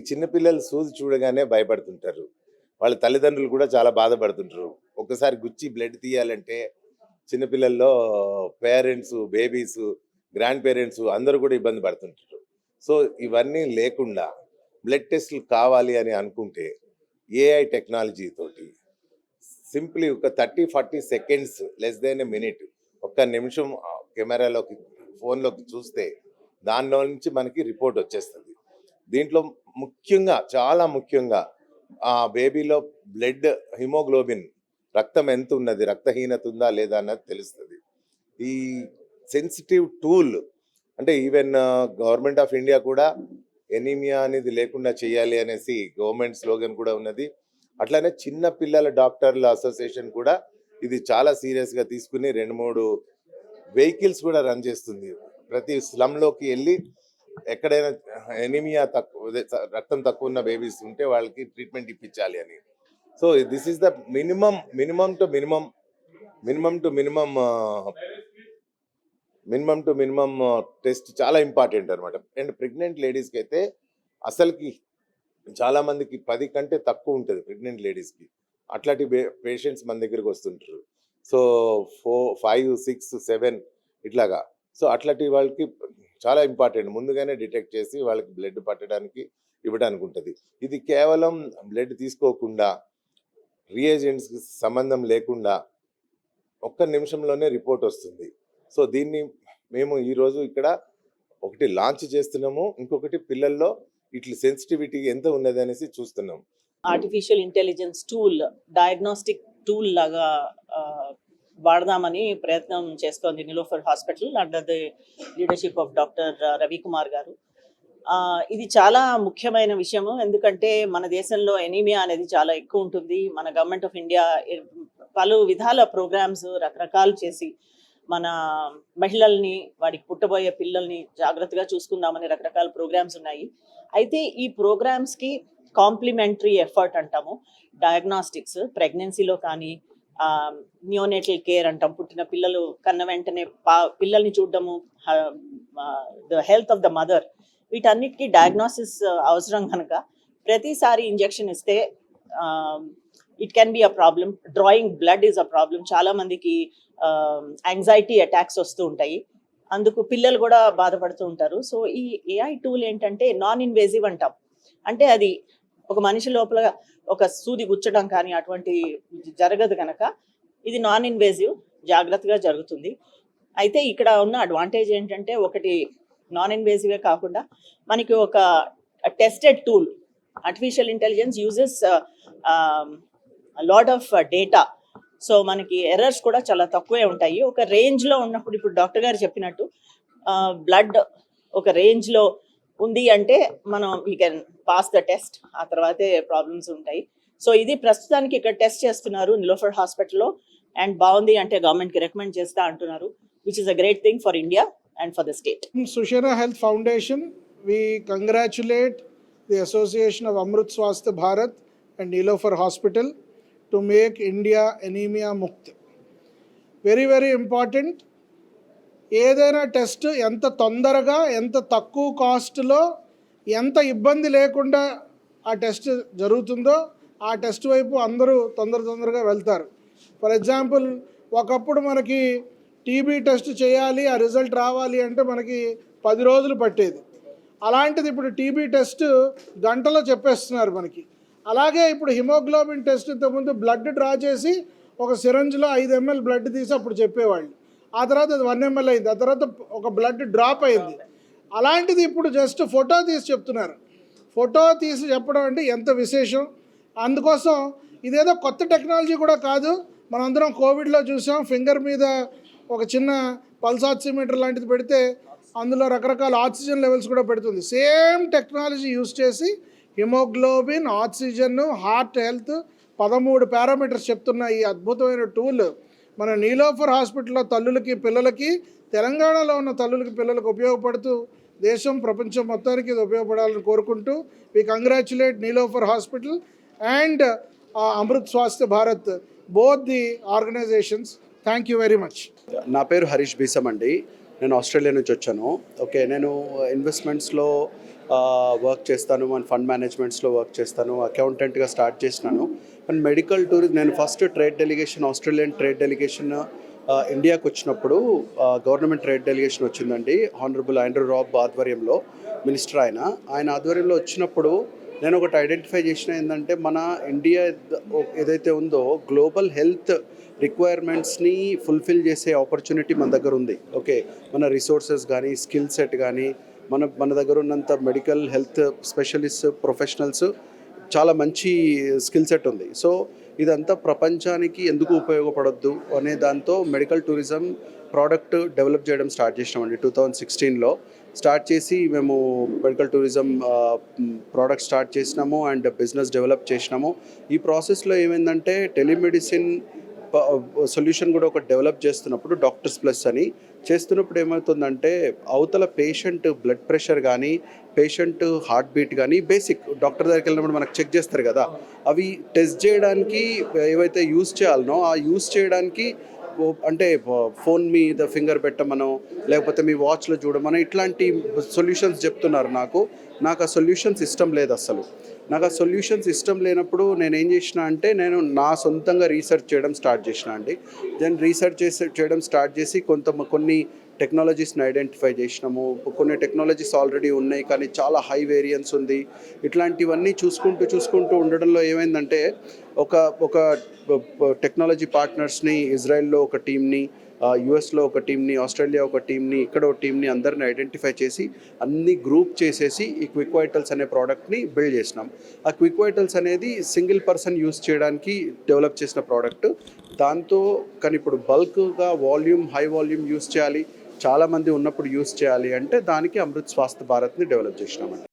చిన్నపిల్లలు సూది చూడగానే భయపడుతుంటారు. వాళ్ళ తల్లిదండ్రులు కూడా చాలా బాధపడుతుంటారు. ఒక్కసారి గుచ్చి బ్లడ్ తీయాలంటే చిన్నపిల్లల్లో పేరెంట్స్, బేబీస్, గ్రాండ్ పేరెంట్స్ అందరూ కూడా ఇబ్బంది పడుతుంటారు. సో ఇవన్నీ లేకుండా బ్లడ్ టెస్టులు కావాలి అని అనుకుంటే ఏఐ టెక్నాలజీ తోటి సింప్లీ ఒక 30-40 seconds, less than a minute, ఒక్క నిమిషం కెమెరాలోకి ఫోన్లోకి చూస్తే దానిలో నుంచి మనకి రిపోర్ట్ వచ్చేస్తుంది. దీంట్లో ముఖ్యంగా, చాలా ముఖ్యంగా ఆ బేబీలో బ్లడ్ హిమోగ్లోబిన్, రక్తం ఎంత ఉన్నది, రక్తహీనత ఉందా లేదా అన్నది తెలుస్తుంది. ఈ సెన్సిటివ్ టూల్ అంటే ఈవెన్ గవర్నమెంట్ ఆఫ్ ఇండియా కూడా ఎనీమియా అనేది లేకుండా చేయాలి అనేసి గవర్నమెంట్ స్లోగన్ కూడా ఉన్నది. అట్లానే చిన్న పిల్లల డాక్టర్ల అసోసియేషన్ కూడా ఇది చాలా సీరియస్గా తీసుకుని 2-3 వెహికల్స్ కూడా రన్ చేస్తుంది. ప్రతి స్లమ్లోకి వెళ్ళి ఎక్కడైనా ఎనీమియా తక్కువ, రక్తం తక్కువ ఉన్న బేబీస్ ఉంటే వాళ్ళకి ట్రీట్మెంట్ ఇప్పించాలి అని. So this is the minimum to minimum test చాలా ఇంపార్టెంట్ అనమాట. అండ్ ప్రెగ్నెంట్ లేడీస్కి అయితే అసలుకి చాలా మందికి 10 కంటే తక్కువ ఉంటుంది ప్రెగ్నెంట్ లేడీస్కి. అట్లాంటి పేషెంట్స్ మన దగ్గరికి వస్తుంటారు. సో 4, 5, 6, 7 ఇట్లాగా. సో అట్లాంటి వాళ్ళకి చాలా ఇంపార్టెంట్, ముందుగానే డిటెక్ట్ చేసి వాళ్ళకి బ్లడ్ పట్టడానికి ఇవ్వడానికి ఉంటుంది. ఇది కేవలం బ్లడ్ తీసుకోకుండా, రియేజెంట్స్కి సంబంధం లేకుండా ఒక్క నిమిషంలోనే రిపోర్ట్ వస్తుంది. సో దీన్ని మేము ఈరోజు ఇక్కడ ఒకటి లాంచ్ చేస్తున్నాము, ఇంకొకటి పిల్లల్లో ఇట్లా సెన్సిటివిటీ ఎంత ఉన్నది అనేసి చూస్తున్నాం. Artificial intelligence tool, diagnostic tool లాగా వాడదామని ప్రయత్నం చేస్తోంది Niloufer hospital under the leadership of doctor Ravikumar గారు. ఇది చాలా ముఖ్యమైన విషయము, ఎందుకంటే మన దేశంలో ఎనీమియా అనేది చాలా ఎక్కువ ఉంటుంది. మన గవర్నమెంట్ ఆఫ్ ఇండియా పలు విధాల ప్రోగ్రామ్స్ రకరకాలు చేసి మన మహిళల్ని, వాడికి పుట్టబోయే పిల్లల్ని జాగ్రత్తగా చూసుకుందామని రకరకాల ప్రోగ్రామ్స్ ఉన్నాయి. అయితే ఈ ప్రోగ్రామ్స్కి కాంప్లిమెంటరీ ఎఫర్ట్ అంటాము, డయాగ్నాస్టిక్స్, ప్రెగ్నెన్సీలో కానీ నియోనేటల్ కేర్ అంటాం, పుట్టిన పిల్లలు కన్న వెంటనే పిల్లల్ని చూడడము, the health of the mother, వీటన్నిటికీ డయాగ్నోసిస్ అవసరం కనుక ప్రతిసారి ఇంజెక్షన్ ఇస్తే it can be a problem. Drawing blood is a problem. చాలా మందికి యాంగ్జైటీ అటాక్స్ వస్తూ ఉంటాయి, అందుకు పిల్లలు కూడా బాధపడుతూ ఉంటారు. సో ఈ ఏఐ టూల్ ఏంటంటే నాన్ ఇన్వేజివ్ అంటాం, అంటే అది ఒక మనిషి లోపల ఒక సూది గుచ్చడం కానీ అటువంటి జరగదు కనుక ఇది నాన్ ఇన్వేజివ్, జాగ్రత్తగా జరుగుతుంది. అయితే ఇక్కడ ఉన్న అడ్వాంటేజ్ ఏంటంటే, ఒకటి నాన్ ఇన్వేజివే కాకుండా మనకి ఒక tested tool. Artificial intelligence uses lot of data, so మనకి ఎర్రర్స్ కూడా చాలా తక్కువే ఉంటాయి. ఒక రేంజ్లో ఉన్నప్పుడు, ఇప్పుడు డాక్టర్ గారు చెప్పినట్టు బ్లడ్ ఒక రేంజ్లో ఉంది అంటే మనం we can pass the test, ఆ తర్వాతే ప్రాబ్లమ్స్ ఉంటాయి. సో ఇది ప్రస్తుతానికి ఇక్కడ టెస్ట్ చేస్తున్నారు నిలోఫర్ హాస్పిటల్లో, అండ్ బాగుంది అంటే గవర్నమెంట్కి రికమెండ్ చేస్తా అంటున్నారు, which is a great thing for India and for the state. Sushena Health Foundation, we congratulate the Association of Amrut Swasthya Bharat and Nilofer Hospital to make India anemia mukt. Very, very important. ఏదైనా test ఎంత తొందరగా, ఎంత తక్కువ కాస్ట్లో, ఎంత ఇబ్బంది లేకుండా ఆ టెస్ట్ జరుగుతుందో ఆ టెస్ట్ వైపు అందరూ తొందరగా వెళ్తారు. ఫర్ ఎగ్జాంపుల్, ఒకప్పుడు మనకి టీబీ టెస్ట్ చేయాలి, ఆ రిజల్ట్ రావాలి అంటే మనకి 10 రోజులు పట్టేది. అలాంటిది ఇప్పుడు టీబీ టెస్ట్ గంటలో చెప్పేస్తున్నారు మనకి. అలాగే ఇప్పుడు హిమోగ్లోబిన్ టెస్ట్, ఇంతకుముందు బ్లడ్ డ్రా చేసి ఒక సిరంజ్లో 5 ml బ్లడ్ తీసి అప్పుడు చెప్పేవాళ్ళు, ఆ తర్వాత అది 1 ml అయింది, ఆ తర్వాత ఒక బ్లడ్ డ్రాప్ అయింది. అలాంటిది ఇప్పుడు జస్ట్ ఫోటో తీసి చెప్తున్నారు. ఫోటో తీసి చెప్పడం అంటే ఎంత విశేషం. అందుకోసం ఇదేదో కొత్త టెక్నాలజీ కూడా కాదు. మనందరం కోవిడ్లో చూసాం, ఫింగర్ మీద ఒక చిన్న పల్స్ ఆక్సిమీటర్ లాంటిది పెడితే అందులో రకరకాల ఆక్సిజన్ లెవెల్స్ కూడా పెడుతుంది. సేమ్ టెక్నాలజీ యూజ్ చేసి haemoglobin, oxygen, heart health 13 parameters చెప్తున్న ఈ అద్భుతమైన టూల్ మన నీలోఫర్ హాస్పిటల్లో తల్లులకి, పిల్లలకి, తెలంగాణలో ఉన్న తల్లులకి, పిల్లలకు ఉపయోగపడుతూ దేశం, ప్రపంచం మొత్తానికి ఇది ఉపయోగపడాలని కోరుకుంటూ we congratulate Niloufer hospital and Amrit Swasthya Bharat, both the organizations. Thank you very much. నా పేరు హరీష్ బీసం అండి, నేను ఆస్ట్రేలియా నుంచి వచ్చాను. ఓకే, నేను ఇన్వెస్ట్మెంట్స్లో వర్క్ చేస్తాను, మన ఫండ్ మేనేజ్మెంట్స్లో వర్క్ చేస్తాను, అకౌంటెంట్గా స్టార్ట్ చేసినాను. అండ్ మెడికల్ టూరిజం నేను first trade delegation, Australian trade delegation ఇండియాకి వచ్చినప్పుడు గవర్నమెంట్ ట్రేడ్ డెలిగేషన్ వచ్చిందండి. హానరబుల్ ఆండ్రూ రాబ్ ఆధ్వర్యంలో, మినిస్టర్ ఆయన ఆధ్వర్యంలో వచ్చినప్పుడు నేను ఒకటి ఐడెంటిఫై చేసిన ఏంటంటే, మన ఇండియా ఏదైతే ఉందో గ్లోబల్ హెల్త్ రిక్వైర్మెంట్స్ని ఫుల్ఫిల్ చేసే ఆపర్చునిటీ మన దగ్గర ఉంది. ఓకే, మన రిసోర్సెస్ కానీ, స్కిల్ సెట్ కానీ, మన దగ్గర ఉన్నంత మెడికల్ హెల్త్ స్పెషలిస్ట్ ప్రొఫెషనల్స్ చాలా మంచి స్కిల్ సెట్ ఉంది. సో ఇదంతా ప్రపంచానికి ఎందుకు ఉపయోగపడొద్దు అనే దాంతో మెడికల్ టూరిజం ప్రోడక్ట్ డెవలప్ చేయడం స్టార్ట్ చేసినామండి. 2016లో స్టార్ట్ చేసి మేము మెడికల్ టూరిజం ప్రోడక్ట్ స్టార్ట్ చేసినాము అండ్ బిజినెస్ డెవలప్ చేసినాము. ఈ ప్రాసెస్లో ఏమైందంటే, టెలిమెడిసిన్ సొల్యూషన్ కూడా ఒక డెవలప్ చేస్తున్నప్పుడు, డాక్టర్స్ ప్లస్ అని చేస్తున్నప్పుడు ఏమవుతుందంటే, అవతల పేషెంట్ బ్లడ్ ప్రెషర్ కానీ, పేషెంట్ హార్ట్ బీట్ కానీ, బేసిక్ డాక్టర్ దగ్గరికి వెళ్ళినప్పుడు మనకు చెక్ చేస్తారు కదా, అవి టెస్ట్ చేయడానికి ఏవైతే యూజ్ చేయాలనో ఆ యూజ్ చేయడానికి అంటే ఫోన్ మీద ఫింగర్ పెట్టమనో లేకపోతే మీ వాచ్లో చూడమనో ఇట్లాంటి సొల్యూషన్స్ చెప్తున్నారు. నాకు ఆ సొల్యూషన్స్ ఇష్టం లేదు అసలు. నాకు ఆ సొల్యూషన్స్ ఇష్టం లేనప్పుడు నేను ఏం చేసిన అంటే, నేను నా సొంతంగా రీసెర్చ్ చేయడం స్టార్ట్ చేసిన అండి. దెన్ రీసెర్చ్ చేయడం స్టార్ట్ చేసి కొన్ని టెక్నాలజీస్ని ఐడెంటిఫై చేసినాము. కొన్ని టెక్నాలజీస్ ఆల్రెడీ ఉన్నాయి కానీ చాలా హై వేరియన్స్ ఉంది. ఇట్లాంటివన్నీ చూసుకుంటూ ఉండడంలో ఏమైందంటే, ఒక టెక్నాలజీ పార్ట్నర్స్ని, ఇజ్రాయెల్లో ఒక టీమ్ని, యుఎస్లో ఒక టీమ్ని, ఆస్ట్రేలియా ఒక టీమ్ని, ఇక్కడ ఒక టీమ్ని అందరిని ఐడెంటిఫై చేసి అన్ని గ్రూప్ చేసేసి ఈ క్విక్ వైటల్స్ అనే ప్రోడక్ట్ని బిల్డ్ చేసినాం. ఆ క్విక్ వైటల్స్ అనేది సింగిల్ పర్సన్ యూస్ చేయడానికి డెవలప్ చేసిన ప్రోడక్ట్. దాంతో కానీ ఇప్పుడు బల్క్గా హై వాల్యూమ్ యూస్ చేయాలి, చాలామంది ఉన్నప్పుడు యూస్ చేయాలి అంటే దానికి అమృత్ స్వాస్థ్ భారత్ని డెవలప్ చేసినామండి.